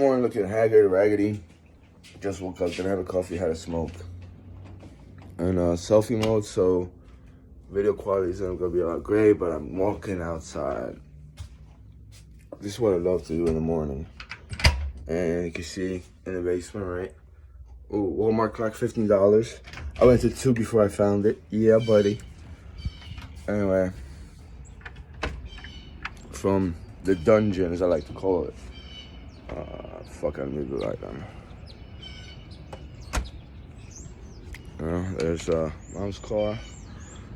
Morning looking haggard, raggedy. Just woke up, gonna have a coffee, had a smoke. And selfie mode, so video quality isn't gonna be a lot great, but I'm walking outside. This is what I love to do in the morning. And you can see in the basement, right? Ooh, Walmart clock, $15. I went to 2 before I found it. Yeah, buddy. Anyway, from the dungeon, as I like to call it. Fuck, I need the light on. There's mom's car.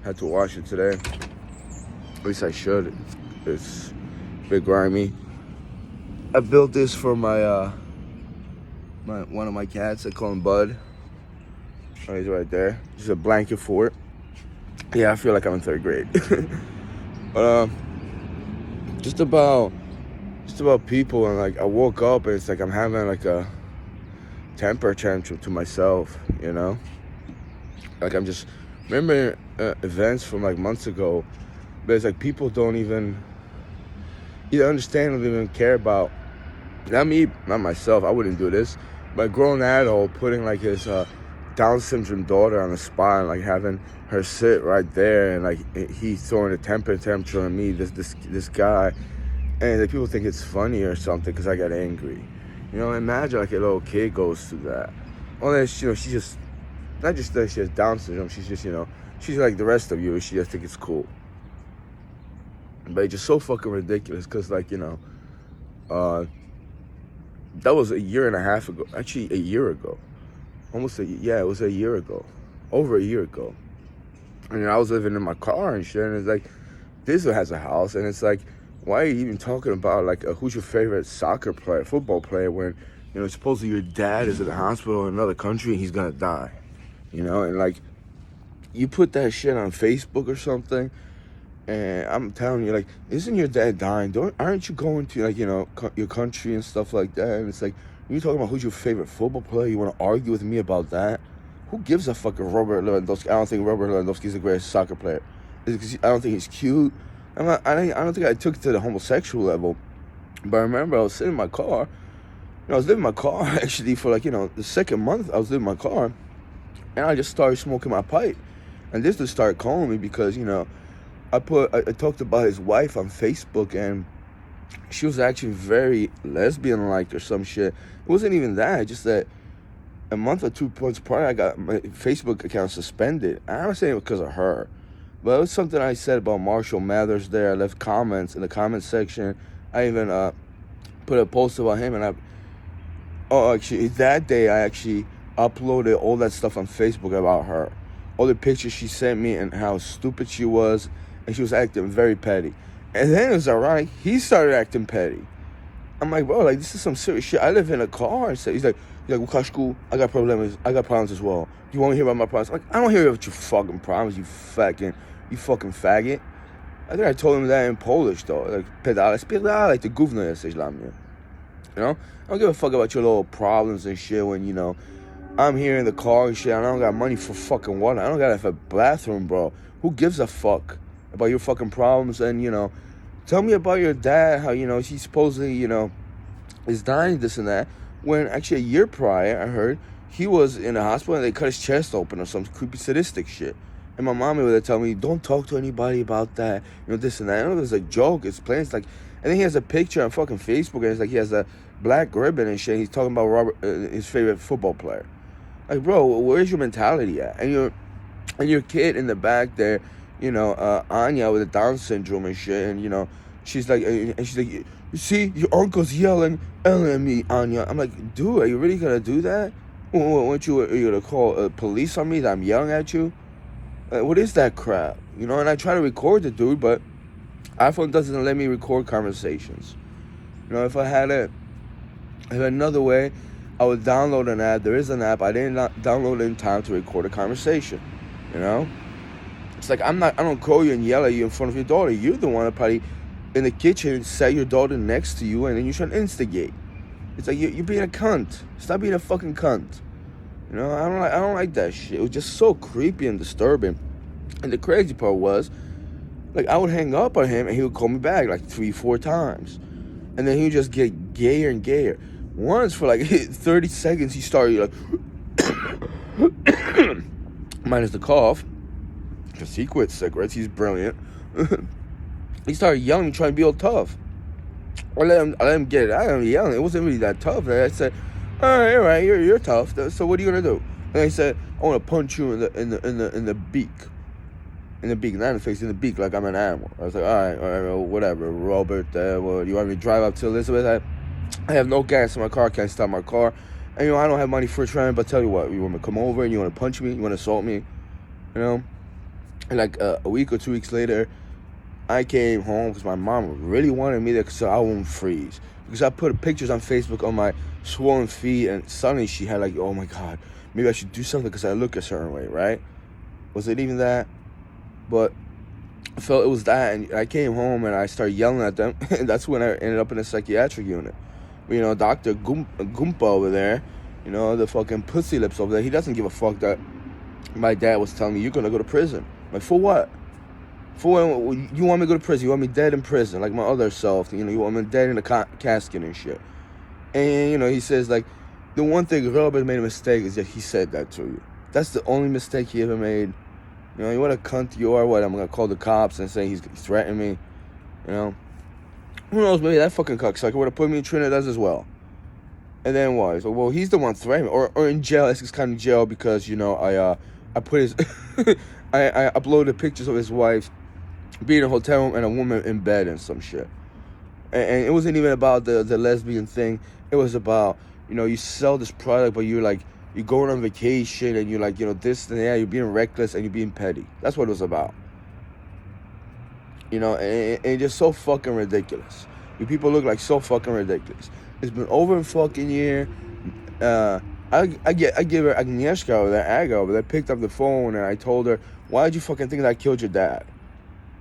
Had to wash it today. At least I should. It's a bit grimy. I built this for my one of my cats. I call him Bud. Oh, he's right there. There's a blanket for it. Yeah, I feel like I'm in 3rd grade. But just about people, and like I woke up and it's like I'm having like a temper tantrum to myself, you know? Like I'm just remembering events from like months ago, but it's like people don't even either understand or even care about. Not me, not myself, I wouldn't do this, but a grown adult putting like his Down syndrome daughter on the spot and like having her sit right there, and like he's throwing a temper tantrum at me, this guy. And like, people think it's funny or something because I got angry. You know, imagine like a little kid goes through that. Well, she's just, not just that she has Down syndrome, she's just, she's like the rest of you. She just think it's cool. But it's just so fucking ridiculous because, like, that was a year and a half ago. Actually, a year ago. It was a year ago. Over a year ago. And I was living in my car and shit, and it's like, this has a house, and it's like, why are you even talking about, like, who's your favorite soccer player, football player, when, supposedly your dad is in the hospital in another country and he's gonna die, And, like, you put that shit on Facebook or something, and I'm telling you, like, isn't your dad dying? Aren't you going to, like, your country and stuff like that? And it's like, you talking about who's your favorite football player? You want to argue with me about that? Who gives a fuck if Robert Lewandowski? I don't think Robert Lewandowski is the greatest soccer player. I don't think he's cute. I don't think I took it to the homosexual level, but I remember I was sitting in my car. I was living in my car actually for like, the second month I was living in my car, and I just started smoking my pipe. And this just started calling me because, I talked about his wife on Facebook, and she was actually very lesbian-like or some shit. It wasn't even that, just that a month or 2 months prior, I got my Facebook account suspended. I'm not saying it was because of her. But it was something I said about Marshall Mathers there. I left comments in the comment section. I even put a post about him. And actually, that day I actually uploaded all that stuff on Facebook about her. All the pictures she sent me and how stupid she was. And she was acting very petty. And then it was ironic. He started acting petty. I'm like, bro, like, this is some serious shit. I live in a car. He's like, Wukashku, I got problems as well. You want to hear about my problems? I'm like, I don't hear about your fucking problems, you fucking faggot. I think I told him that in Polish, though. Like, pedale, like the gówno jesteś dla mnie. I don't give a fuck about your little problems and shit when, I'm here in the car and shit, and I don't got money for fucking water. I don't got a bathroom, bro. Who gives a fuck about your fucking problems? And, tell me about your dad, how, he supposedly, is dying, this and that. When actually a year prior, I heard, he was in a hospital and they cut his chest open or some creepy sadistic shit. And my mommy would tell me, don't talk to anybody about that, this and that. I know it was a joke, it's plain. It's like, and then he has a picture on fucking Facebook, and it's like he has a black ribbon and shit, and he's talking about Robert, his favorite football player. Like, bro, where's your mentality at? And your kid in the back there, Anya with the Down syndrome and shit, and, she's like, you see, your uncle's yelling at me, Anya. I'm like, dude, are you really gonna do that? Are you gonna call police on me that I'm yelling at you? What is that crap? And I try to record the dude, but iPhone doesn't let me record conversations. If I had another way, I would download an app. There is an app. I didn't download it in time to record a conversation. It's like, I don't call you and yell at you in front of your daughter. You're the one that probably in the kitchen sat your daughter next to you, and then you try to instigate. It's like, you're being a cunt. Stop being a fucking cunt. I don't like that shit. It was just so creepy and disturbing. And the crazy part was, like, I would hang up on him and he would call me back like 3-4 times. And then he would just get gayer and gayer. Once for like 30 seconds, he started like, minus the cough, because he quit cigarettes. He's brilliant. He started yelling, trying to be all tough. I let him get it. I let him yelling. It wasn't really that tough. I said, all right, you're tough. So what are you gonna do? And I said, I want to punch you in the beak. In the beak, not in the face, in the beak, like I'm an animal. I was like, all right, whatever, Robert. Well, you want me to drive up to Elizabeth? I have no gas in my car. Can't stop my car. And I don't have money for a train. But tell you what, you want me to come over and you want to punch me? You want to assault me? And like a week or 2 weeks later, I came home because my mom really wanted me there so I won't freeze. Because I put pictures on Facebook on my swollen feet, and suddenly she had like, oh my God, maybe I should do something because I look a certain way, right? Was it even that? But I felt it was that, and I came home and I started yelling at them, and that's when I ended up in a psychiatric unit. Dr. Goompa over there, the fucking pussy lips over there, he doesn't give a fuck that my dad was telling me, you're gonna go to prison. Like, for what? For what? You want me to go to prison? You want me dead in prison, like my other self? You want me dead in a casket and shit. And, he says, like, the one thing Robert made a mistake is that he said that to you. That's the only mistake he ever made. You want to cunt you or what? I'm going to call the cops and say he's threatening me. Who knows? Maybe that fucking cocksucker would have put me in Trinitas as well. And then what? So, well, he's the one threatening me. Or in jail. It's kind of jail because, I put his... I uploaded pictures of his wife being in a hotel room and a woman in bed and some shit. And it wasn't even about the lesbian thing. It was about, you sell this product, but you're going on vacation and you're like, this and that. You're being reckless and you're being petty. That's what it was about. And just so fucking ridiculous. You people look like so fucking ridiculous. It's been over a fucking year. I give her Agnieszka over there, Aga over there, picked up the phone and I told her, why did you fucking think that I killed your dad?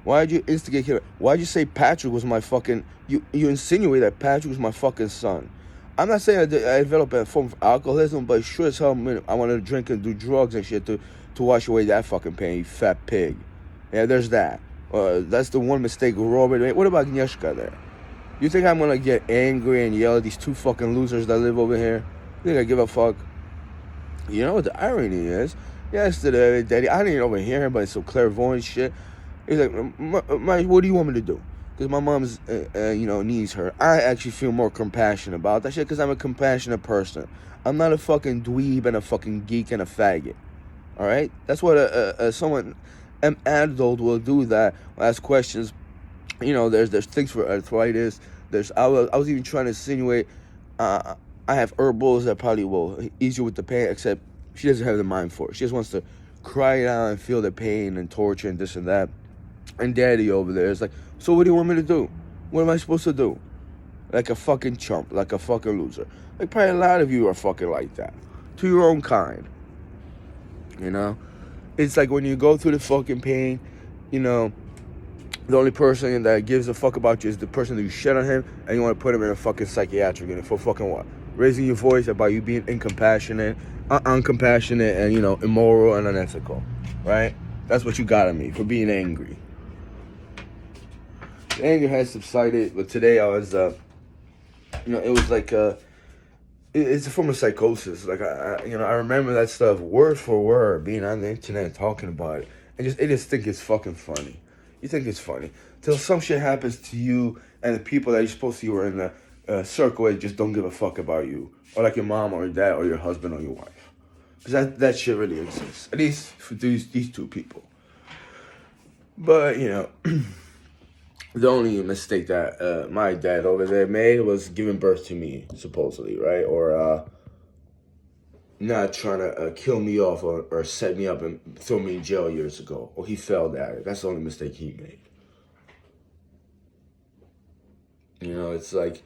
Why did you instigate killing? Why did you say Patrick was my fucking... You insinuate that Patrick was my fucking son. I'm not saying I developed a form of alcoholism, but sure as hell I wanted to drink and do drugs and shit to wash away that fucking pain, you fat pig. Yeah, there's that. That's the one mistake Robert made. What about Agnieszka there? You think I'm gonna get angry and yell at these two fucking losers that live over here? You think I give a fuck? You know what the irony is? Yesterday, Daddy, I didn't overhear him, but it's so clairvoyant shit. He's like, what do you want me to do? Because my mom's, needs her. I actually feel more compassion about that shit because I'm a compassionate person. I'm not a fucking dweeb and a fucking geek and a faggot. All right? That's what an adult will do that. Will ask questions. There's things for arthritis. I was even trying to insinuate I have herbals that probably will ease you with the pain, except she doesn't have the mind for it. She just wants to cry it out and feel the pain and torture and this and that. And Daddy over there is like, so what do you want me to do? What am I supposed to do? Like a fucking chump, like a fucking loser. Like probably a lot of you are fucking like that. To your own kind. It's like when you go through the fucking pain, the only person that gives a fuck about you is the person that you shit on him, and you want to put him in a fucking psychiatric unit for fucking what? Raising your voice about you being uncompassionate, and immoral and unethical, right? That's what you got on me for being angry. The anger has subsided, but today I was, it was like it's a form of psychosis. Like I remember that stuff word for word, being on the internet and talking about it, and I just think it's fucking funny. You think it's funny till some shit happens to you and the people that you're supposed to were in the circle and just don't give a fuck about you, or like your mom or your dad or your husband or your wife, because that shit really exists. At least for these two people. But the only mistake that my dad over there made was giving birth to me, supposedly, right? Or not trying to kill me off or set me up and throw me in jail years ago. Or he failed at it. That's the only mistake he made. It's like,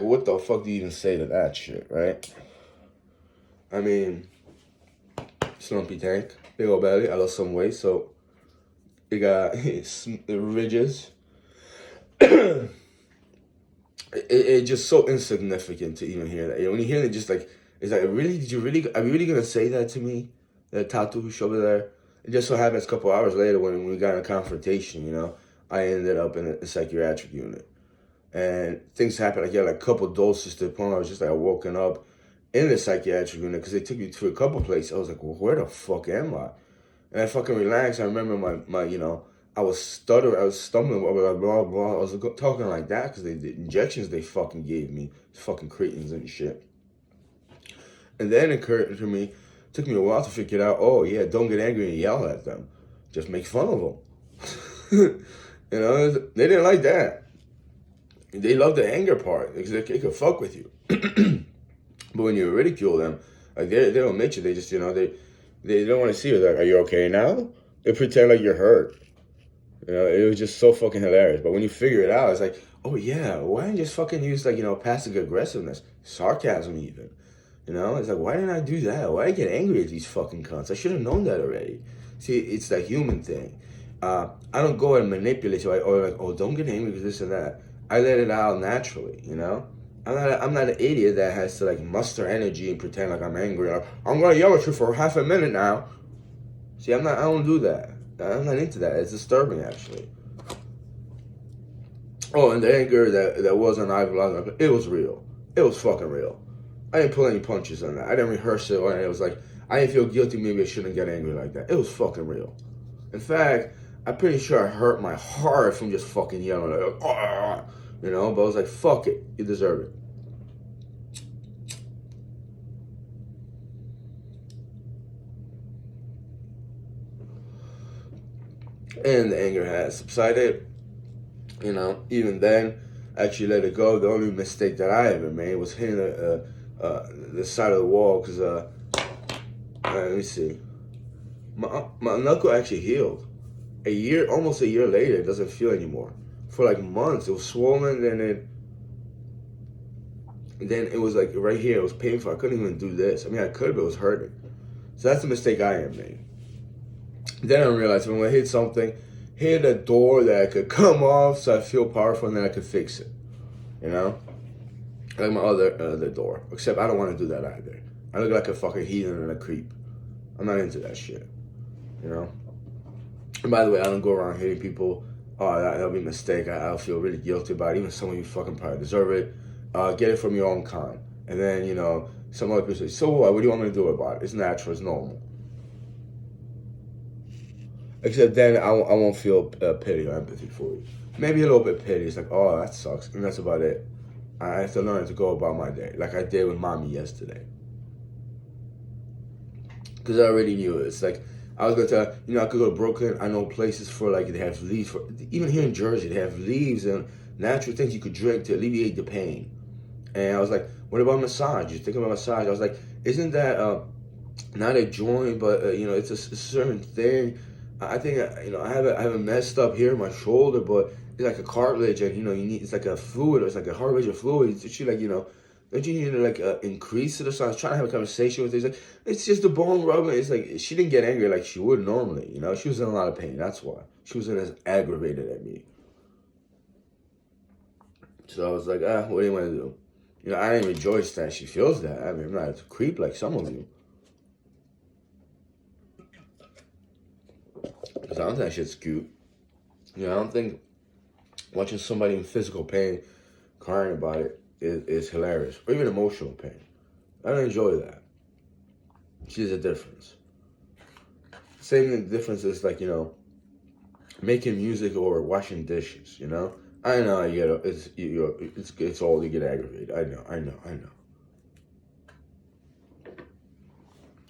what the fuck do you even say to that shit, right? I mean, slumpy tank, big old belly, I lost some weight, so it got the ridges. It's just so insignificant to even hear that. When you hear it, just like, it's like, really? Are you really gonna say that to me? That tattooish over there? It just so happens a couple hours later when we got in a confrontation, I ended up in a psychiatric unit. And things happened. Like, yeah, like a couple doses to the point where I was just like woken up in the psychiatric unit because they took me to a couple places. I was like, well, where the fuck am I? And I fucking relaxed. I remember my I was stuttering. I was stumbling. I was like, blah, blah. I was talking like that because the injections they fucking gave me, fucking cretins and shit. And then it occurred to me, took me a while to figure it out. Oh yeah, don't get angry and yell at them. Just make fun of them. They didn't like that. They love the anger part because they could fuck with you. But when you ridicule them, like they don't admit you. They just they don't want to see you. They're like, are you okay now? They pretend like you're hurt. It was just so fucking hilarious. But when you figure it out, it's like, oh yeah, why didn't you just fucking use like passive aggressiveness, sarcasm even? It's like, why didn't I do that? Why did I get angry at these fucking cunts? I should have known that already. See, it's that human thing. I don't go and manipulate you or like, oh, don't get angry because this and that. I let it out naturally, I'm not an idiot that has to like muster energy and pretend like I'm angry. Like, I'm gonna yell at you for half a minute now. See, I don't do that. I'm not into that. It's disturbing actually. Oh, and the anger that wasn't idolized, it was real. It was fucking real. I didn't pull any punches on that. I didn't rehearse it, or it was like I didn't feel guilty. Maybe I shouldn't get angry like that. It was fucking real. In fact, I'm pretty sure I hurt my heart from just fucking yelling like, oh, But I was like, fuck it, you deserve it. And the anger has subsided. Even then, I actually let it go. The only mistake that I ever made was hitting the side of the wall because, let me see. My knuckle actually healed. Almost a year later, it doesn't feel anymore. For like months, it was swollen, then it was like right here, it was painful. I couldn't even do this. I mean, I could, but it was hurting. So that's the mistake I had made. Then I realized when I hit something, hit a door that I could come off so I feel powerful and then I could fix it. Like my other door. Except I don't want to do that either. I look like a fucking heathen and a creep. I'm not into that shit. And by the way, I don't go around hitting people. Oh, that'll be a mistake. I'll feel really guilty about it. Even some of you fucking probably deserve it. Get it from your own kind. And then, some other people say, so what? What do you want me to do about it? It's natural. It's normal. Except then I won't feel pity or empathy for you. Maybe a little bit pity. It's like, oh, that sucks. And that's about it. I have to learn to go about my day. Like I did with mommy yesterday. Because I already knew it. It's like, I was going to tell, I could go to Brooklyn. I know places for like, they have leaves. Even here in Jersey, they have leaves and natural things you could drink to alleviate the pain. And I was like, what about massage? You think about massage. I was like, isn't that not a joint, but, it's a certain thing. I think I have a messed up here in my shoulder, but it's like a cartilage, and you need it's like a fluid, or it's like a heart rate of fluid. It's like don't you need to like increase it or something? I was trying to have a conversation with her. He's like, it's just the bone rubbing. It's like she didn't get angry like she would normally. She was in a lot of pain. That's why she wasn't as aggravated at me. So I was like, what do you want to do? I didn't rejoice that she feels that. I mean, I'm not a creep like some of you. Because I don't think that shit's cute. I don't think watching somebody in physical pain, crying about it, is hilarious. Or even emotional pain. I don't enjoy that. She's a difference. Same difference is like, making music or washing dishes, I know it's all you get aggravated. I know.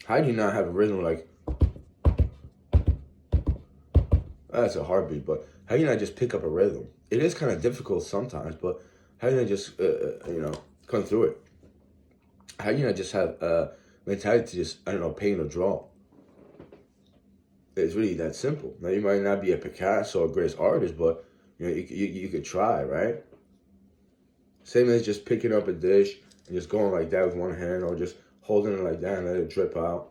How do you not have a rhythm like, that's a heartbeat, but how do you not just pick up a rhythm? It is kind of difficult sometimes, but how do you not just, come through it? How do you not just have a mentality to just, paint or draw? It's really that simple. Now, you might not be a Picasso or a great artist, but, you could try, right? Same as just picking up a dish and just going like that with one hand, or just holding it like that and let it drip out.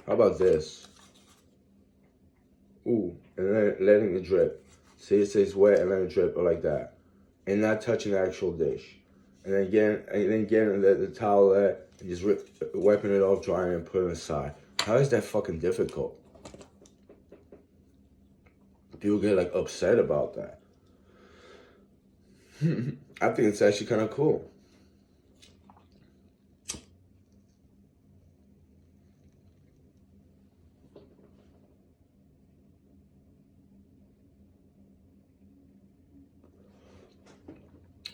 How about this? Ooh, and then letting it drip. See, it says wet and let it drip, or like that. And not touching the actual dish. And then getting the towelette and just wiping it off, drying it, and putting it aside. How is that fucking difficult? People get like upset about that. I think it's actually kind of cool.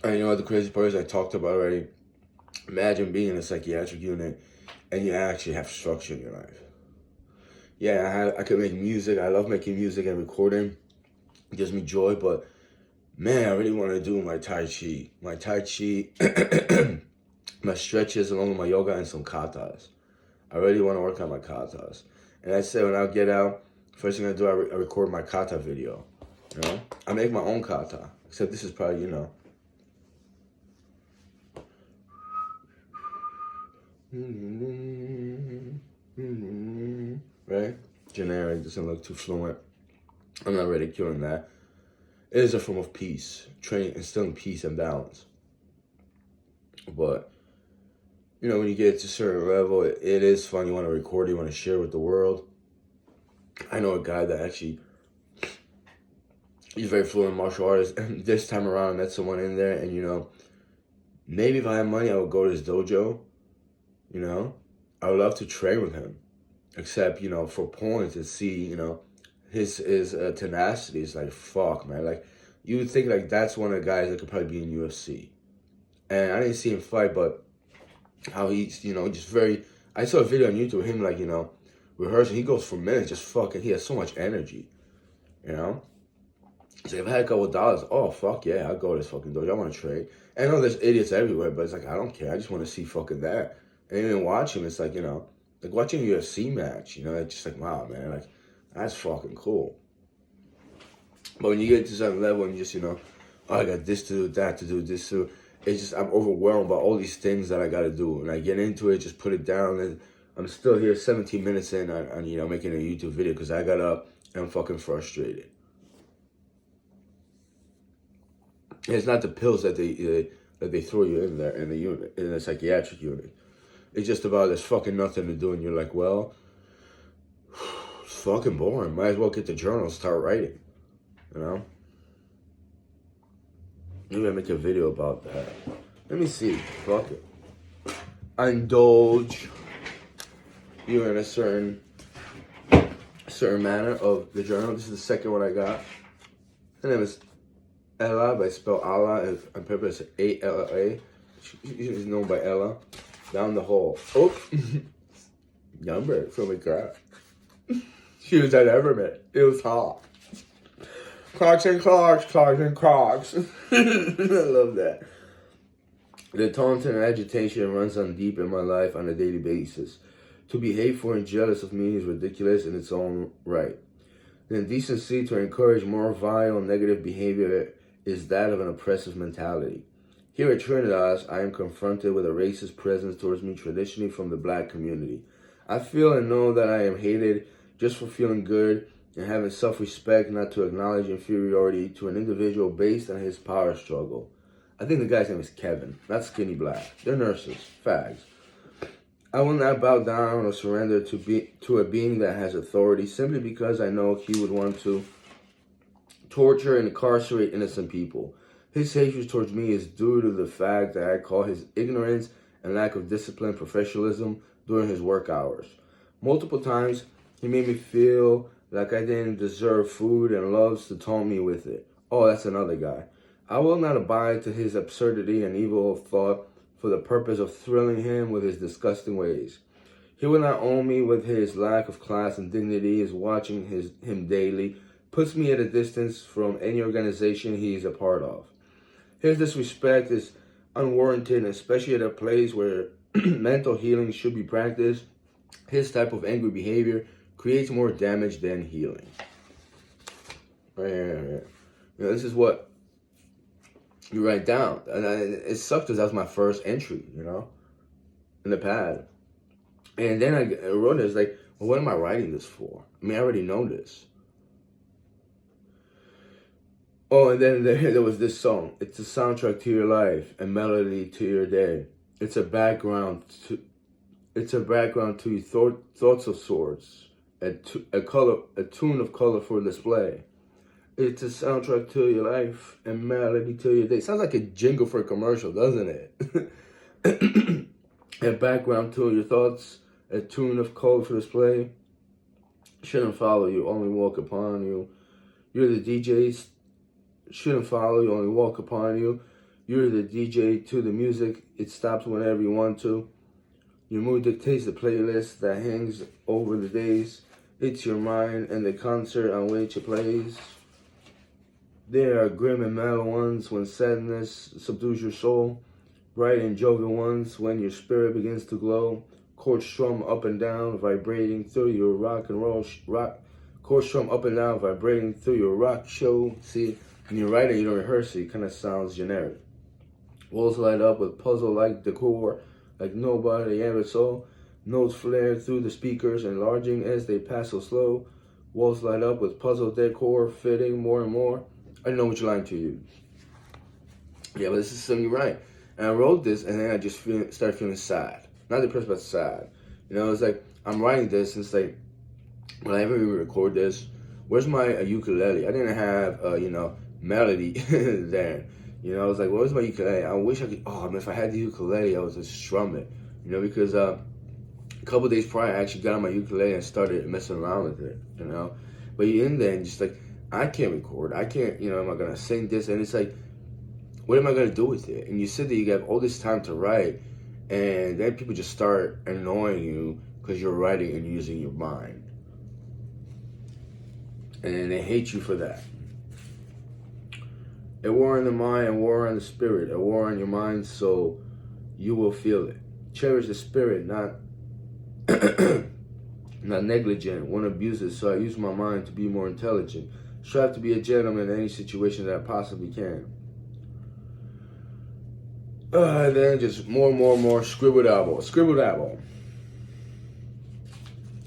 And you know what the crazy part is, I talked about already. Imagine being in a psychiatric unit and you actually have structure in your life. Yeah, I could make music. I love making music and recording. It gives me joy, but man, I really want to do my Tai Chi. My Tai Chi, my stretches along with my yoga and some katas. I really want to work on my katas. And I said when I get out, first thing I do, I record my kata video. You know? I make my own kata. Except this is probably, you know. Right? Generic, doesn't look too fluent. I'm not ridiculing that. It is a form of peace, training, instilling peace and balance. But, you know, when you get to a certain level, it is fun. You want to record, you want to share with the world. I know a guy that actually, he's very fluent in martial arts. And this time around, I met someone in there, and, you know, maybe if I had money, I would go to his dojo. You know, I would love to train with him. Except, you know, for points and see, you know, his tenacity is like, fuck, man. Like, you would think, like, that's one of the guys that could probably be in UFC. And I didn't see him fight, but how he's, you know, just very... I saw a video on YouTube of him, like, you know, rehearsing. He goes for minutes, just fucking... He has so much energy, you know? He's like, if I had a couple of dollars, oh, fuck yeah, I'll go to this fucking dojo. I want to train. And I know there's idiots everywhere, but it's like, I don't care. I just want to see fucking that. And even watch him, it's like, you know, like watching a UFC match, you know, it's just like, wow, man, like, that's fucking cool. But when you get to a certain level and you just, you know, oh, I got this to do, that to do, this to do, it's just, I'm overwhelmed by all these things that I got to do. And I get into it, just put it down, and I'm still here 17 minutes in on you know, making a YouTube video because I got up and I'm fucking frustrated. And it's not the pills that they throw you in there, in the unit, in the psychiatric unit. It's just about there's fucking nothing to do, and you're like, well, it's fucking boring. Might as well get the journal and start writing, you know? Maybe I make a video about that. Let me see. Fuck it. I indulge you in a certain manner of the journal. This is the second one I got. Her name is Ella, but I spell Allah on purpose, A-L-L-A. She's known by Ella. Down the hole. Oh, number from a girl. She was at Everman. It was hot. Clocks and clocks, clocks and clocks. I love that. The taunting and agitation runs on deep in my life on a daily basis. To be hateful and jealous of me is ridiculous in its own right. The indecency to encourage more vile and negative behavior is that of an oppressive mentality. Here at Trinitas, I am confronted with a racist presence towards me traditionally from the black community. I feel and know that I am hated just for feeling good and having self-respect, not to acknowledge inferiority to an individual based on his power struggle. I think the guy's name is Kevin, not Skinny Black. They're nurses, fags. I will not bow down or surrender to a being that has authority simply because I know he would want to torture and incarcerate innocent people. His hatred towards me is due to the fact that I call his ignorance and lack of discipline professionalism during his work hours. Multiple times, he made me feel like I didn't deserve food and loves to taunt me with it. Oh, that's another guy. I will not abide to his absurdity and evil of thought for the purpose of thrilling him with his disgusting ways. He will not own me with his lack of class and dignity as watching him daily puts me at a distance from any organization he is a part of. His disrespect is unwarranted, especially at a place where mental healing should be practiced. His type of angry behavior creates more damage than healing. Right. You know, this is what you write down. And it sucked because that was my first entry, you know, in the pad. And then I wrote this like, well, what am I writing this for? I mean, I already know this. Oh, and then there was this song. It's a soundtrack to your life, a melody to your day. It's a background to your thoughts of sorts, a tune of colorful display. It's a soundtrack to your life and melody to your day. Sounds like a jingle for a commercial, doesn't it? A background to your thoughts, a tune of code for display. Shouldn't follow you, only walk upon you. You're the DJs. Shouldn't follow you, only walk upon you. You're the DJ to the music. It stops whenever you want to. Your mood dictates the playlist that hangs over the days. It's your mind and the concert on which it plays. There are grim and mellow ones when sadness subdues your soul. Bright and jovial ones when your spirit begins to glow. Chords strum up and down, vibrating through your rock and roll chords strum up and down, vibrating through your rock show. See, when you write it, you don't rehearse it. It kind of sounds generic. Walls light up with puzzle-like decor, like nobody ever saw. Notes flare through the speakers, enlarging as they pass so slow. Walls light up with puzzle decor, fitting more and more. I don't know which line to use. Yeah, but this is something you write. And I wrote this, and then I just started feeling sad. Not depressed, but sad. You know, it's like, I'm writing this, and it's like, when I ever record this, where's my ukulele? I didn't have, melody there. You know, I was like, where's my ukulele? I wish I could, if I had the ukulele, I would just strum it. You know, because a couple days prior, I actually got on my ukulele and started messing around with it, you know. But you're in there and just like, I can't record. I can't, am I going to sing this? And it's like, what am I going to do with it? And you sit there, you have all this time to write, and then people just start annoying you because you're writing and using your mind. And then they hate you for that. A war in the mind, a war on the spirit, a war on your mind, so you will feel it. Cherish the spirit, not not negligent. Won't abuse it, so I use my mind to be more intelligent. Strive to be a gentleman in any situation that I possibly can. Then just more, scribble dabble.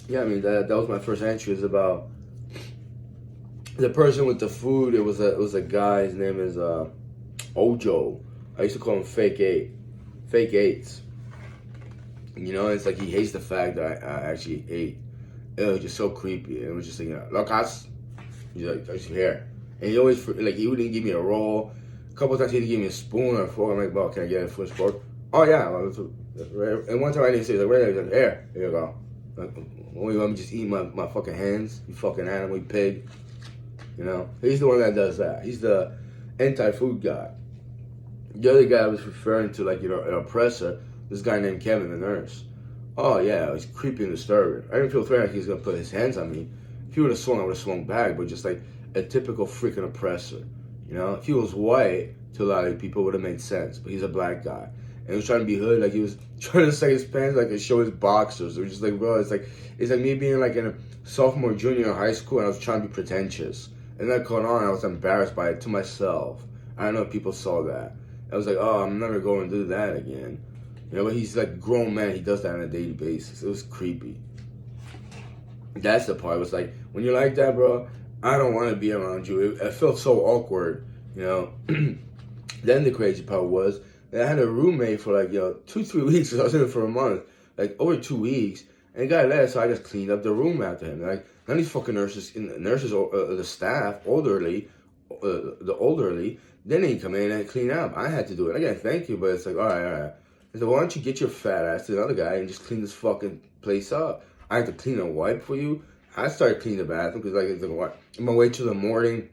Yeah, I mean, that was my first entry. It's about the person with the food. It was a guy. His name is Ojo. I used to call him Fake Eights. You know, it's like he hates the fact that I actually ate. It was just so creepy. It was just like, Lucas, he's like, I here. And he always, like, he wouldn't give me a roll. A couple of times he'd give me a spoon or a fork. I'm like, well, can I get a foot fork? Oh, yeah. And one time I didn't say, like, right there, here you go. Like, what, you want me to just eat my fucking hands? You fucking animal, you pig. You know? He's the one that does that. He's the anti-food guy. The other guy I was referring to, like, an oppressor, this guy named Kevin, the nurse. Oh, yeah, it was creepy and disturbing. I didn't feel threatened like he was going to put his hands on me. If he would have swung, I would have swung back, but just like a typical freaking oppressor. You know? If he was white, to a lot of people, it would have made sense, but he's a black guy. And he was trying to be hood, like he was trying to sag his pants, like to show his boxers. It was just like, bro, it's like me being like in a sophomore, junior in high school, and I was trying to be pretentious. And then I caught on, I was embarrassed by it to myself. I don't know if people saw that. I was like, oh, I'm never going to do that again. You know, but he's like a grown man. He does that on a daily basis. It was creepy. That's the part. It was like, when you're like that, bro, I don't want to be around you. It felt so awkward, you know. Then the crazy part was that I had a roommate for like, 2-3 weeks. I was in it for a month. Like, over 2 weeks. And the guy left, so I just cleaned up the room after him. Like, none of these fucking nurses, the staff, the elderly, they didn't come in and clean up. I had to do it. Again, thank you, but it's like, all right. I said, why don't you get your fat ass to another guy and just clean this fucking place up? I had to clean a wipe for you. I started cleaning the bathroom because it's like on my way to the morning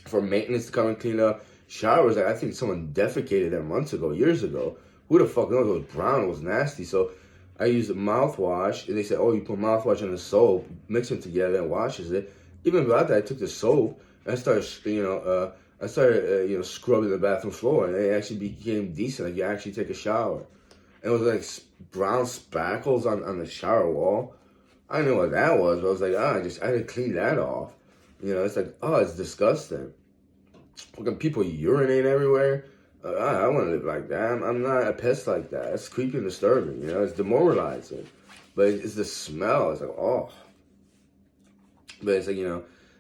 for maintenance to come and clean up. Showers, like I think someone defecated there years ago. Who the fuck knows? It was brown, it was nasty. So I used mouthwash, and they said, oh, you put mouthwash in the soap, mix it together and washes it. Even without that, I took the soap and I started, scrubbing the bathroom floor, and it actually became decent. Like you actually take a shower. And it was like brown spackles on the shower wall. I didn't know what that was, but I was like, I had to clean that off. You know, it's like, it's disgusting. Fucking people urinate everywhere. I want to live like that. I'm not a pest like that. It's creepy and disturbing, you know. It's demoralizing. But it's the smell. It's like, oh. But it's like,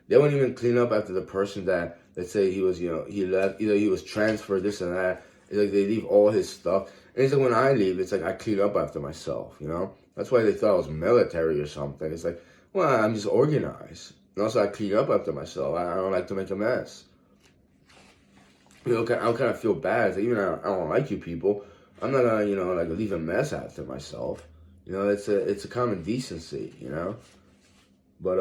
they wouldn't even clean up after the person that, let's say he was, he left, either he was transferred, this and that. It's like they leave all his stuff. And it's like when I leave, it's like I clean up after myself, you know. That's why they thought I was military or something. It's like, well, I'm just organized. And also, I clean up after myself. I don't like to make a mess. You know, I kind of feel bad. Even though I don't like you people, I'm not gonna, like leave a mess after myself. It's a common decency, But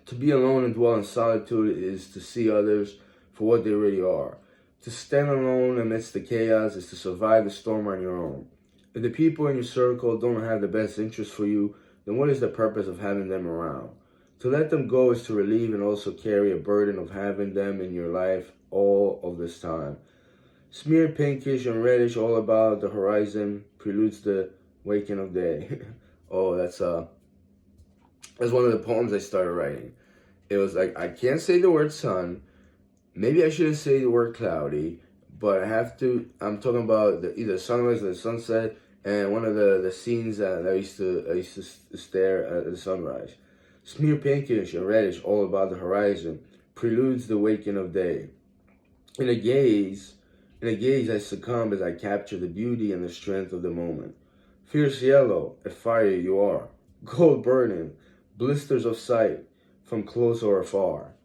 to be alone and dwell in solitude is to see others for what they really are. To stand alone amidst the chaos is to survive the storm on your own. If the people in your circle don't have the best interest for you, then what is the purpose of having them around? To let them go is to relieve and also carry a burden of having them in your life all of this time. Smeared pinkish and reddish all about the horizon preludes the waking of day. Oh, that's one of the poems I started writing. It was like, I can't say the word sun. Maybe I shouldn't say the word cloudy, but I have to. I'm talking about either sunrise or the sunset, and one of the scenes that I used to stare at the sunrise. Smear pinkish and reddish all about the horizon preludes the waking of day. In a gaze, I succumb as I capture the beauty and the strength of the moment. Fierce yellow, a fire you are, gold burning, blisters of sight, from close or afar.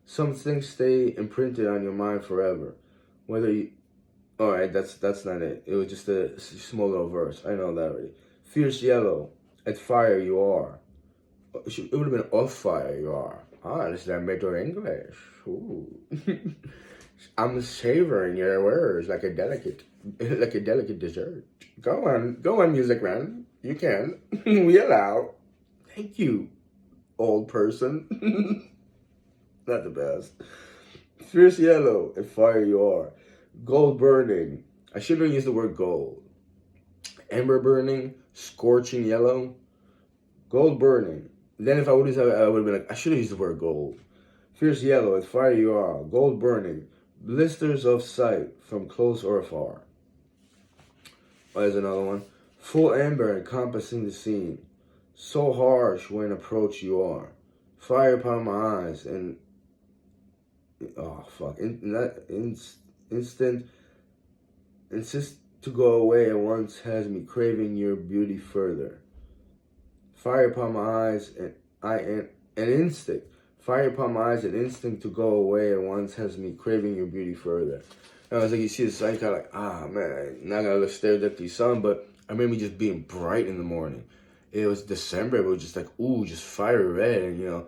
Some things stay imprinted on your mind forever. Whether you, all right, that's not it. It was just a small little verse. I know that already. Fierce yellow, at fire you are. It would have been off fire you are. Ah, this is that middle English. Ooh. I'm savoring your words like a delicate dessert. Go on, music man. You can. We allow. Thank you, old person. Not the best. Fierce yellow, and fire you are. Gold burning. I shouldn't have used the word gold. Ember burning, scorching yellow. Gold burning. Then if I would have been like, I should have used the word gold. Fierce yellow, and fire you are. Gold burning. Blisters of sight, from close or afar. Oh, there's another one. Full amber encompassing the scene. So harsh when approach you are. Fire upon my eyes, and oh fuck! In that instant, insist to go away at once has me craving your beauty further. Fire upon my eyes, and an instinct. Fire upon my eyes, an instinct to go away at once has me craving your beauty further. And I was like, you see the sun, kind of like, man, not gonna stare at the sun, but I remember just being bright in the morning. It was December, but it was just like, ooh, just fire red, and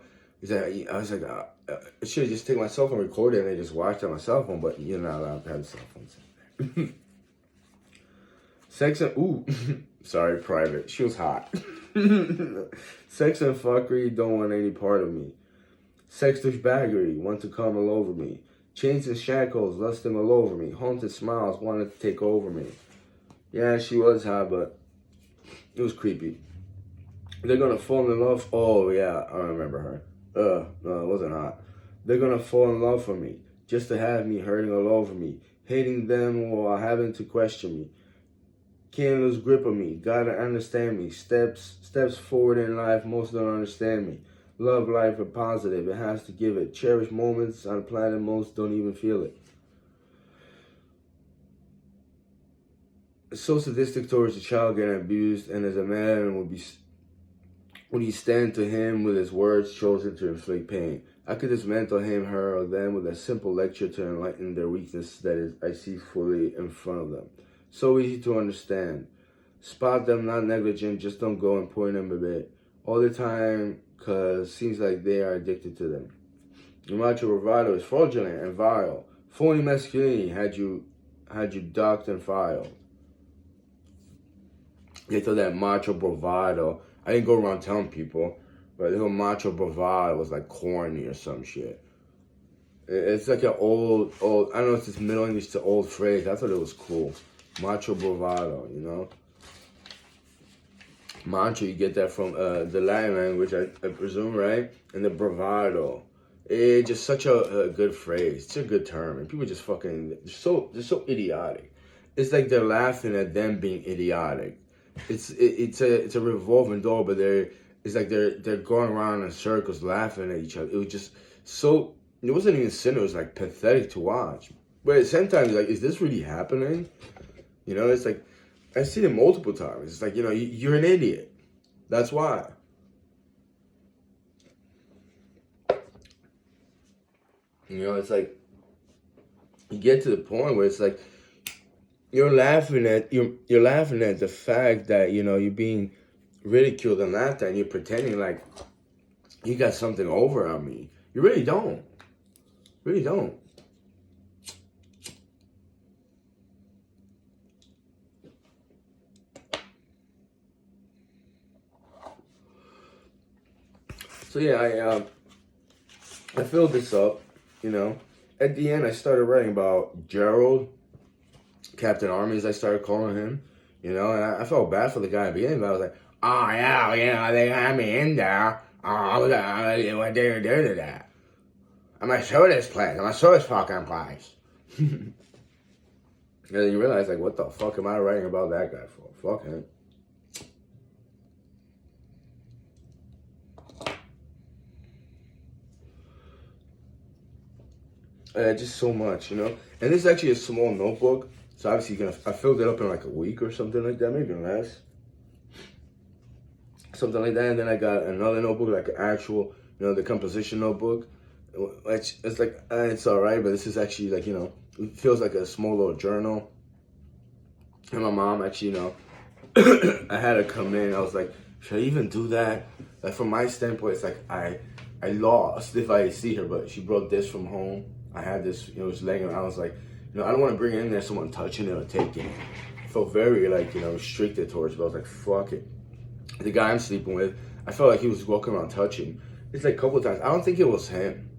I was like, I should have just taken my cell phone, recorded it, and just watched it on my cell phone, but you're not allowed to have a cell phone. Sex and, ooh, sorry, private. She was hot. Sex and fuckery don't want any part of me. Sex douchebaggery want to come all over me. Chains and shackles lusting all over me. Haunted smiles wanted to take over me. Yeah, she was hot, but it was creepy. They're gonna fall in love. Oh yeah, I remember her. No, it wasn't hot. They're gonna fall in love for me, just to have me hurting all over me, hating them while having to question me. Can't lose grip of me. Gotta understand me. Steps forward in life. Most don't understand me. Love life are positive. It has to give it. Cherish moments on the planet. Most don't even feel it. So sadistic towards a child getting abused, and as a man would he stand to him with his words chosen to inflict pain. I could dismantle him, her, or them with a simple lecture to enlighten their weakness that is I see fully in front of them. So easy to understand. Spot them, not negligent, just don't go and point them a bit. All the time, cause seems like they are addicted to them. Your macho bravado is fraudulent and vile. Phony masculinity had you docked and filed. They thought that macho bravado. I didn't go around telling people, but the whole macho bravado was like corny or some shit. It's like an old, I don't know if it's Middle English to old phrase. I thought it was cool. Macho bravado, Macho, you get that from the Latin language, I presume, right? And the bravado. It's just such a good phrase. It's a good term. And people just fucking, they're so idiotic. It's like they're laughing at them being idiotic. It's a revolving door, but it's like they're going around in circles laughing at each other. It was just so, it wasn't even sin, it was like pathetic to watch. But sometimes like, is this really happening? It's like, I've seen it multiple times. It's like, you're an idiot. That's why. You know, it's like you get to the point where it's like you're laughing at the fact that you're being ridiculed and laughed at, and you're pretending like you got something over on me. You really don't. Really don't. So yeah, I filled this up. At the end, I started writing about Gerald, Captain Army, as I started calling him. And I felt bad for the guy at the beginning, but I was like, oh yeah, they had me in there. Oh, what did you do to that? I'm gonna show this place. I'm gonna show this fucking place. And then you realize, like, what the fuck am I writing about that guy for? Fuck him. Just so much, And this is actually a small notebook. So obviously I filled it up in like a week or something like that, maybe less. Something like that. And then I got another notebook, like an actual, the composition notebook. Which it's like, it's all right, but this is actually like, it feels like a small little journal. And my mom actually, I had her come in. I was like, should I even do that? Like from my standpoint, it's like I lost if I see her, but she brought this from home. I had this, it was laying around. I was like, I don't want to bring it in there, someone touching it or taking it. I felt very like, restricted towards it, but I was like, fuck it. The guy I'm sleeping with, I felt like he was walking around touching. It's like a couple of times. I don't think it was him.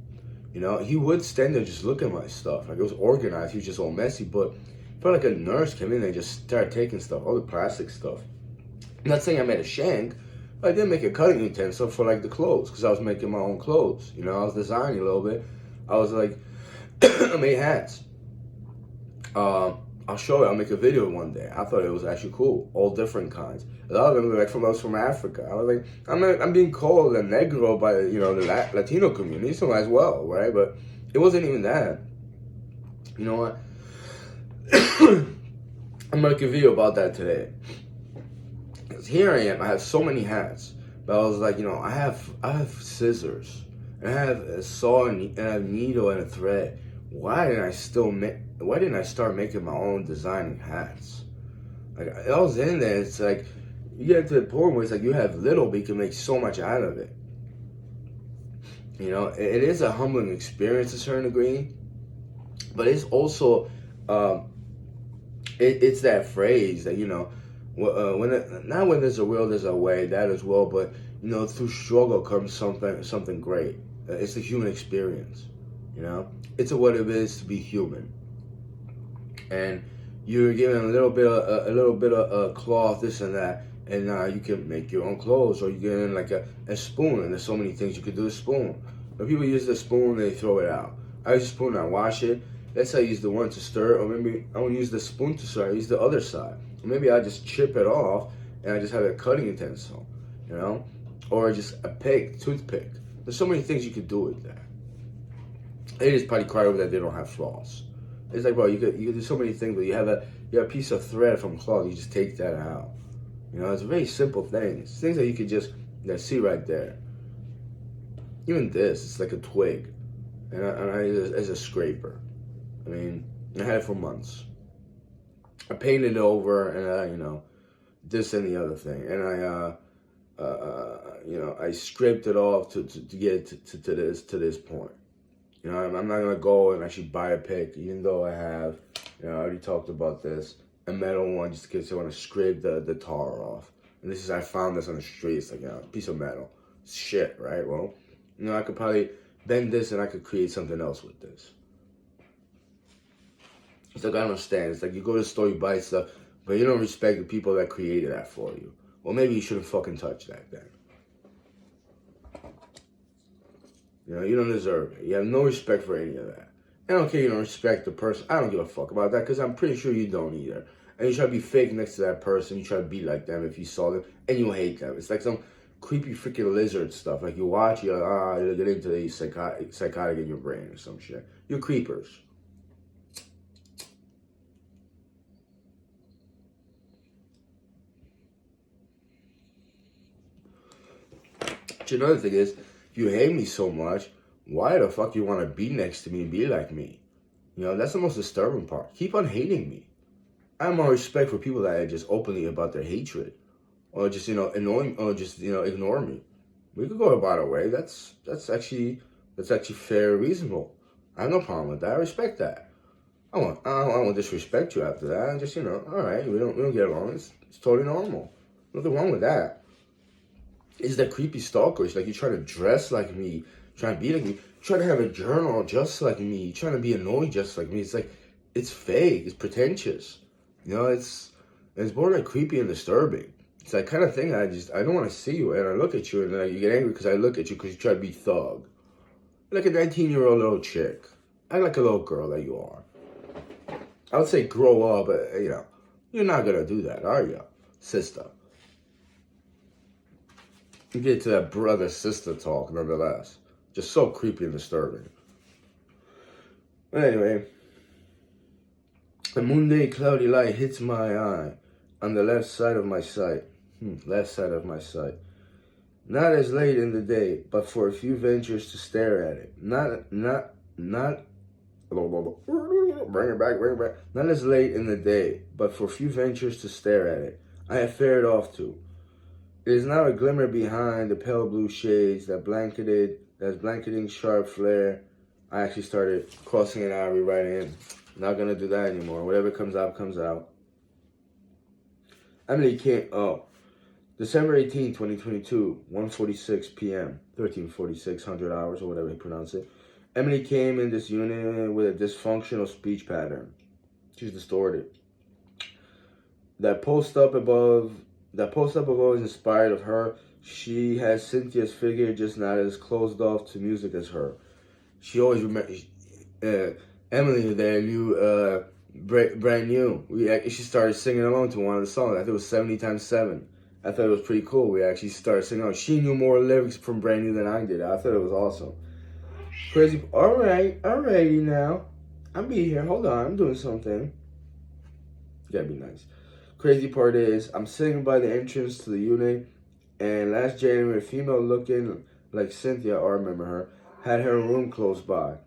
He would stand there just look at my stuff. Like it was organized. He was just all messy, but I felt like a nurse came in and just started taking stuff, all the plastic stuff. I'm not saying I made a shank, but I did make a cutting utensil for like the clothes because I was making my own clothes. I was designing a little bit. I was like, I made hats. I'll show you. I'll make a video one day. I thought it was actually cool. All different kinds. A lot of them were like I was from Africa. I was like, I'm being called a negro by the Latino community, so as well, right? But it wasn't even that. You know what? I'm gonna make a video about that today. Because here I am. I have so many hats, but I was like, I have scissors, and I have a saw and I have a needle and a thread. Why didn't I start making my own designing hats? Like I was in there. It's like you get to the point where it's like you have little, but you can make so much out of it. It is a humbling experience to a certain degree, but it's also it's that phrase that not when there's a will, there's a way. That as well, but through struggle comes something great. It's the human experience. It's what it is to be human, and you're given a little bit of cloth, this and that, and now you can make your own clothes, or you get in like a spoon, and there's so many things you could do with a spoon. But people use the spoon, they throw it out. I use a spoon, I wash it. Let's say I use the one to stir, or maybe I won't use the spoon to stir, I use the other side. Or maybe I just chip it off, and I just have a cutting utensil, or just a toothpick. There's so many things you could do with that. They just probably cry over that they don't have floss. It's like, bro, you could do so many things, but you have a piece of thread from cloth, you just take that out. It's a very simple thing. It's things that you could just see right there. Even this, it's like a twig, and I use it as a scraper. I mean, I had it for months. I painted it over, and this and the other thing, and I scraped it off to get it to this point. I'm not gonna go and actually buy a pick, even though I have, I already talked about this, a metal one, just in case I want to scrape the tar off. And I found this on the street. It's like a piece of metal. It's shit, right? Well, I could probably bend this and I could create something else with this. It's like, I don't understand. It's like you go to the store, you buy stuff, but you don't respect the people that created that for you. Well, maybe you shouldn't fucking touch that then. You don't deserve it. You have no respect for any of that. I don't care you don't respect the person. I don't give a fuck about that because I'm pretty sure you don't either. And you try to be fake next to that person. You try to be like them if you saw them. And you hate them. It's like some creepy freaking lizard stuff. Like you watch, you're like, you're getting into the psychotic in your brain or some shit. You're creepers. But another thing is, if you hate me so much, why the fuck you want to be next to me and be like me? You know, that's the most disturbing part. Keep on hating me. I have more respect for people that are just openly about their hatred, or just, you know, annoying, or just, you know, ignore me. We could go about our way. That's actually fair, reasonable. I have no problem with that. I respect that. I won't disrespect you after that. And just, you know, all right, we don't get along. It's totally normal. Nothing wrong with that. It's that creepy stalkers. Like, you try to dress like me, trying to be like me, try to have a journal just like me, trying to be annoying just like me. It's like, it's fake. It's pretentious. You know, it's borderline creepy and disturbing. It's that kind of thing. I don't want to see you, and I look at you, and then you get angry because I look at you because you try to be thug, like a 19-year-old little chick. Act like a little girl that you are. I would say grow up, but, you know, you're not gonna do that, are you, sister? You get to that brother-sister talk, nonetheless. Just so creepy and disturbing. But anyway, a moonday cloudy light hits my eye on the left side of my sight. Left side of my sight. Not as late in the day, but for a few ventures to stare at it. Not. Bring it back. Not as late in the day, but for a few ventures to stare at it. I have fared off to. It is now a glimmer behind the pale blue shades that's blanketing sharp flare. I actually started crossing it out, rewriting it. Not gonna do that anymore. Whatever comes out, comes out. Emily came. December 18, 2022, 1:46 p.m., 13:46, hours, or whatever you pronounce it. Emily came in this unit with a dysfunctional speech pattern. She's distorted. That post up above is inspired of her. She has Cynthia's figure, just not as closed off to music as her. She always remembers. Emily there knew brand new. She started singing along to one of the songs. I think it was 70 times 7. I thought it was pretty cool. We actually started singing along. She knew more lyrics from brand new than I did. I thought it was awesome. Crazy. Alrighty now. I'll be here. Hold on, I'm doing something. Gotta be nice. Crazy part is, I'm sitting by the entrance to the unit, and last January, a female looking like Cynthia, or I remember her, had her room close by.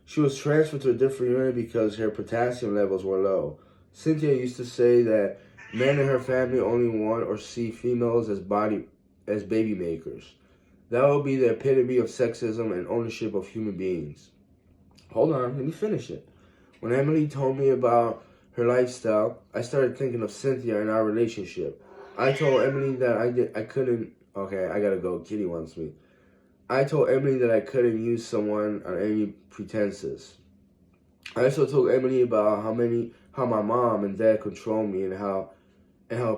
She was transferred to a different unit because her potassium levels were low. Cynthia used to say that men in her family only want or see females as baby makers. That would be the epitome of sexism and ownership of human beings. Hold on, let me finish it. When Emily told me about her lifestyle, I started thinking of Cynthia and our relationship. I told Emily that I couldn't. Okay, I gotta go. Kitty wants me. I told Emily that I couldn't use someone on any pretenses. I also told Emily about how my mom and dad control me, and how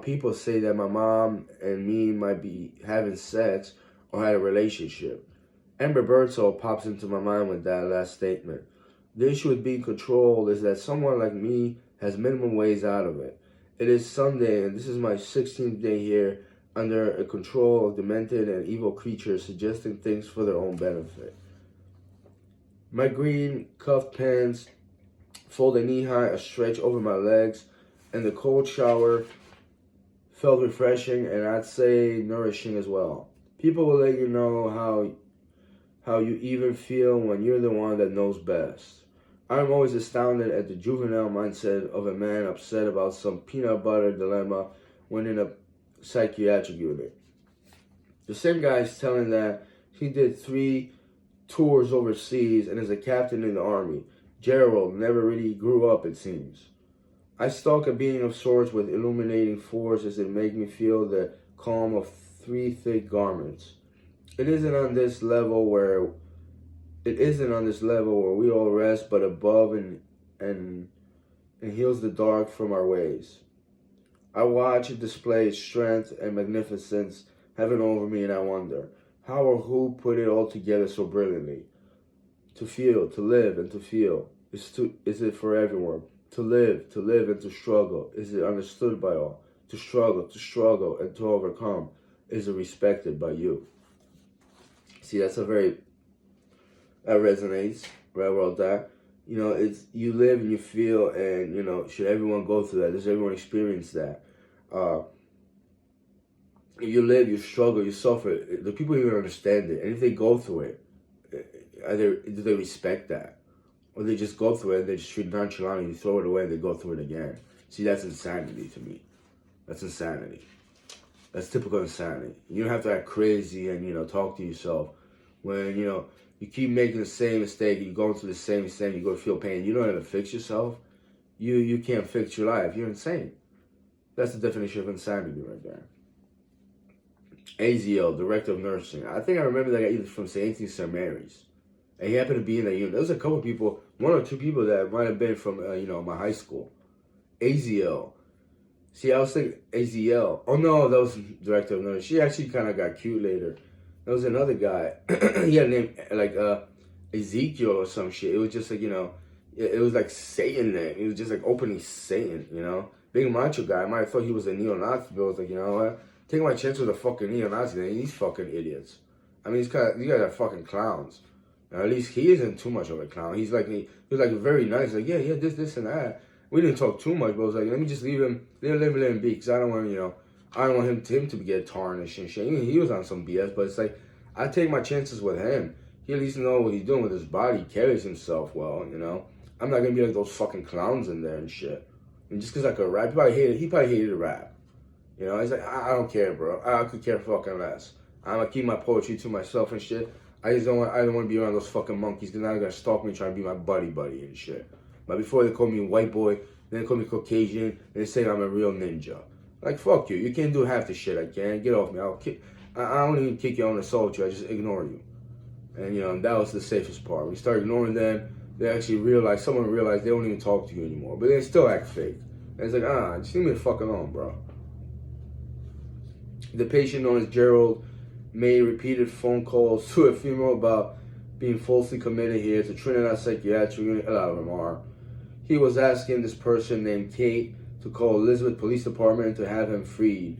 people say that my mom and me might be having sex or had a relationship. Amber Birdsall pops into my mind with that last statement. The issue with being controlled is that someone like me has minimum ways out of it. It is Sunday, and this is my 16th day here under a control of demented and evil creatures suggesting things for their own benefit. My green cuffed pants folded knee-high, a stretch over my legs, and the cold shower felt refreshing and I'd say nourishing as well. People will let you know how you even feel when you're the one that knows best. I'm always astounded at the juvenile mindset of a man upset about some peanut butter dilemma when in a psychiatric unit. The same guy is telling that he did 3 tours overseas and is a captain in the army. Gerald never really grew up, it seems. I stalk a being of sorts with illuminating force as it makes me feel the calm of 3 thick garments. It isn't on this level where we all rest, but above and heals the dark from our ways. I watch it display its strength and magnificence heaven over me, and I wonder how or who put it all together so brilliantly. To feel, to live, and to feel. Is it for everyone? To live, and to struggle. Is it understood by all? To struggle, and to overcome. Is it respected by you? See, that resonates. Right, wrote that. You know, it's you live and you feel, and you know, should everyone go through that? Does everyone experience that? You live, you struggle, you suffer. The people even understand it, and if they go through it, do they respect that? Or they just go through it and they just treat it nonchalant and you throw it away and they go through it again. See, that's insanity to me. That's insanity. That's typical insanity. You don't have to act crazy and, talk to yourself. When, you keep making the same mistake, you go through the same mistake, you go feel pain, you don't know how to fix yourself, you can't fix your life. You're insane. That's the definition of insanity right there. AZL, Director of Nursing. I think I remember that guy either from St. St. Mary's. And he happened to be in that unit. There was a couple people, one or two people that might have been from, my high school. AZL. See, I was thinking AZL. Oh, no, that was Director of Nursing. She actually kind of got cute later. There was another guy. He had a name like Ezekiel or some shit. It was just like, it was like Satan name. It was just like opening Satan, Big macho guy. I might have thought he was a neo-Nazi, but I was like, you know what? Taking my chance with a fucking neo-Nazi, man. These fucking idiots. I mean, these guys are fucking clowns. Now, at least he isn't too much of a clown. He was like very nice. Like, yeah, this and that. We didn't talk too much, but I was like, let me just leave him, let him be, because I don't want, I don't want him to get tarnished and shit. He was on some BS, but it's like, I take my chances with him. He at least know what he's doing with his body. He carries himself well, I'm not gonna be like those fucking clowns in there and shit. And just because I could rap, he probably hated to rap. He's like, I don't care, bro. I could care fucking less. I'm gonna keep my poetry to myself and shit. I don't want to be around those fucking monkeys because now they're gonna stalk me trying to be my buddy and shit. But before they call me white boy, then they call me Caucasian, and they say I'm a real ninja. Like, fuck you. You can't do half the shit I can. Get off me. I don't even kick you, I don't assault you. I just ignore you. And, that was the safest part. When you start ignoring them, someone realized they don't even talk to you anymore. But they still act fake. And it's like, just leave me the fuck alone, bro. The patient known as Gerald made repeated phone calls to a female about being falsely committed here to Trinitas Psychiatric Unit. A lot of them are. He was asking this person named Kate to call Elizabeth Police Department to have him freed.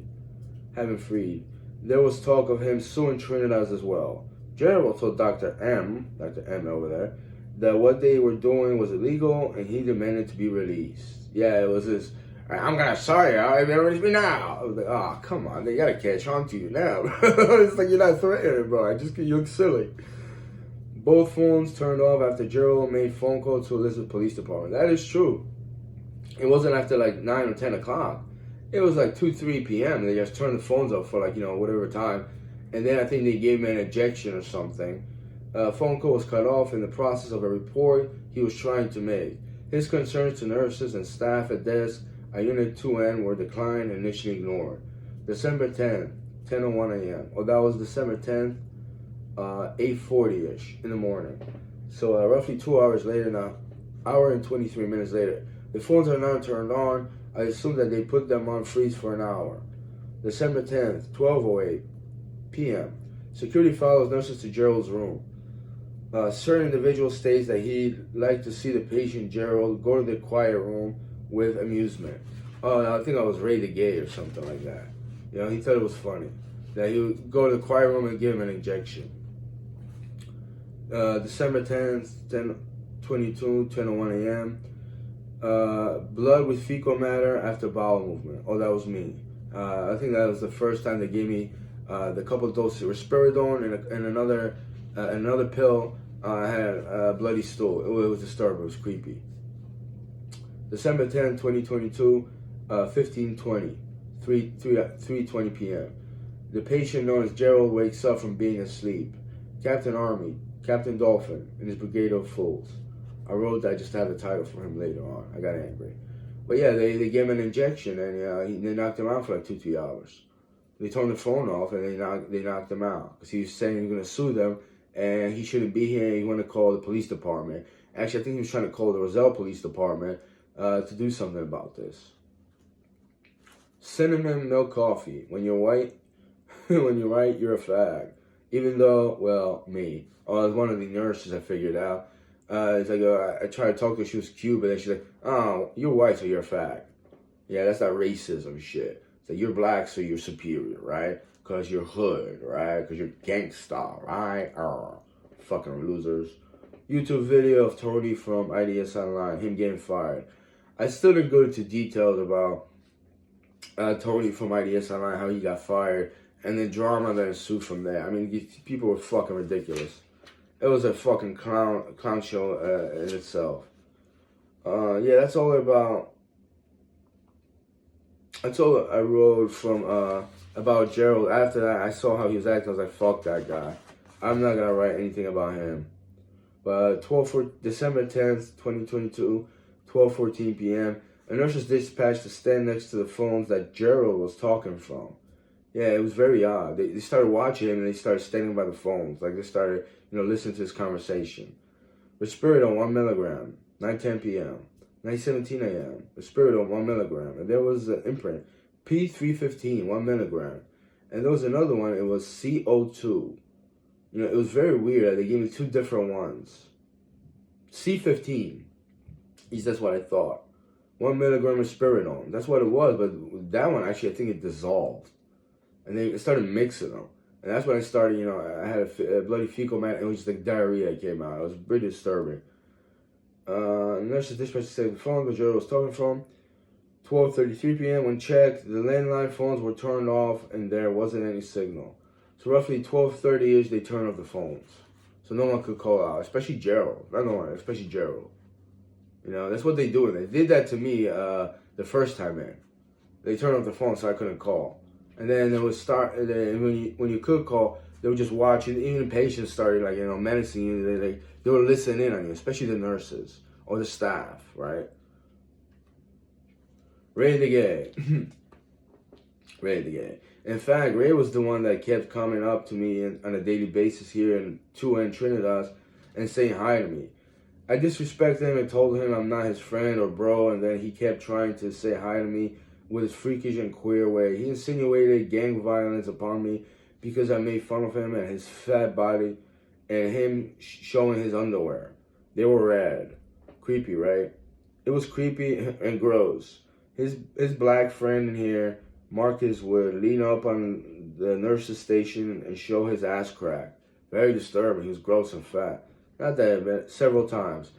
There was talk of him suing Trinitas as well. Gerald told Dr. M over there, that what they were doing was illegal and he demanded to be released. Yeah, it was this, I'm gonna sue you, release me now. I was like, oh, come on, they gotta catch on to you now. It's like, you're not threatening, bro. You look silly. Both phones turned off after Gerald made phone call to Elizabeth Police Department. That is true. It wasn't after like 9 or 10 o'clock. It was like 2, 3 p.m. They just turned the phones off for like, whatever time. And then I think they gave him an injection or something. Phone call was cut off in the process of a report he was trying to make. His concerns to nurses and staff at desk at Unit 2N were declined and initially ignored. December 10th, 10:01 a.m. Oh, that was December 10th, 8:40-ish in the morning. So roughly 2 hours later now, hour and 23 minutes later, the phones are now turned on. I assume that they put them on freeze for an hour. December 10th, 12:08 p.m. Security follows nurses to Gerald's room. Certain individual states that he'd like to see the patient Gerald go to the quiet room with amusement. I think I was rated gay or something like that. He thought it was funny. That he would go to the quiet room and give him an injection. December 10th, 10:22, 10:01 a.m. Blood with fecal matter after bowel movement. Oh, that was me. I think that was the first time they gave me the couple doses of risperidone and another pill. I had bloody stool. It was disturbing. It was creepy. December 10, 2022, 15:20, 3:20 p.m. The patient known as Gerald wakes up from being asleep. Captain Army, Captain Dolphin, and his brigade of fools. I wrote that just to have the title for him later on. I got angry. But yeah, they gave him an injection and they knocked him out for like 2-3 hours. They turned the phone off and they knocked him out because he was saying he was going to sue them and he shouldn't be here. He wanted to call the police department. Actually, I think he was trying to call the Roselle Police Department to do something about this. Cinnamon milk coffee. When you're white, you're a fag. Even though, well, me. Oh, as one of the nurses I figured out. It's like, I tried to talk to her, she was cute, but then she's like, oh, you're white, so you're a fag. Yeah, that's that racism shit. It's like, you're black, so you're superior, right? Because you're hood, right? Because you're gangsta, right? Fucking losers. YouTube video of Tony from IDS Online, him getting fired. I still didn't go into details about Tony from IDS Online, how he got fired, and the drama that ensued from there. I mean, people were fucking ridiculous. It was a fucking clown show in itself. Yeah, that's all about. That's all I wrote from about Gerald. After that, I saw how he was acting. I was like, fuck that guy. I'm not gonna write anything about him. But December 10th, 2022, 12:14 p.m. A nurse was dispatched to stand next to the phones that Gerald was talking from. Yeah, it was very odd. They started watching him and they started standing by the phones. Like they started, listening to his conversation. Risperidone 1 milligram, 9:10 p.m. 9:17 a.m. Risperidone 1 milligram. And there was an imprint, P315 1 milligram. And there was another one, it was CO2. It was very weird. They gave me two different ones. C15. At least that's what I thought. 1 milligram of spiridone. That's what it was. But that one, actually, I think it dissolved. And they started mixing them. And that's when I started, I had a bloody fecal matter. And it was just like diarrhea came out. It was pretty disturbing. Nurse's dispatcher said the phone the Joe was talking from. 12:33 p.m. When checked, the landline phones were turned off and there wasn't any signal. So roughly 12:30ish, they turned off the phones. So no one could call out, especially Gerald. Not no one, especially Gerald. That's what they do. And they did that to me the first time in. They turned off the phone so I couldn't call. And then it would start, and then when you could call, they would just watch it. Even the patients started, menacing you. They would listen in on you, especially the nurses or the staff, right? Ready to get ready to get. In fact, Ray was the one that kept coming up to me on a daily basis here in Trinitas and saying hi to me. I disrespected him and told him I'm not his friend or bro, and then he kept trying to say hi to me with his freakish and queer way. He insinuated gang violence upon me because I made fun of him and his fat body and him showing his underwear. They were red. Creepy, right? It was creepy and gross. His black friend in here, Marcus, would lean up on the nurse's station and show his ass crack. Very disturbing. He was gross and fat. Not that, but several times.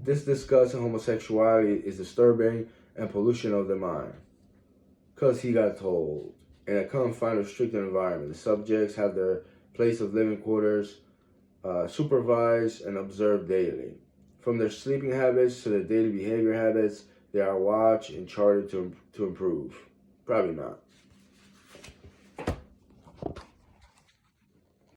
This disgust of homosexuality is disturbing and pollution of the mind. Because he got told. In a confined, restricted environment, the subjects have their place of living quarters supervised and observed daily. From their sleeping habits to their daily behavior habits, they are watched and charted to improve. Probably not.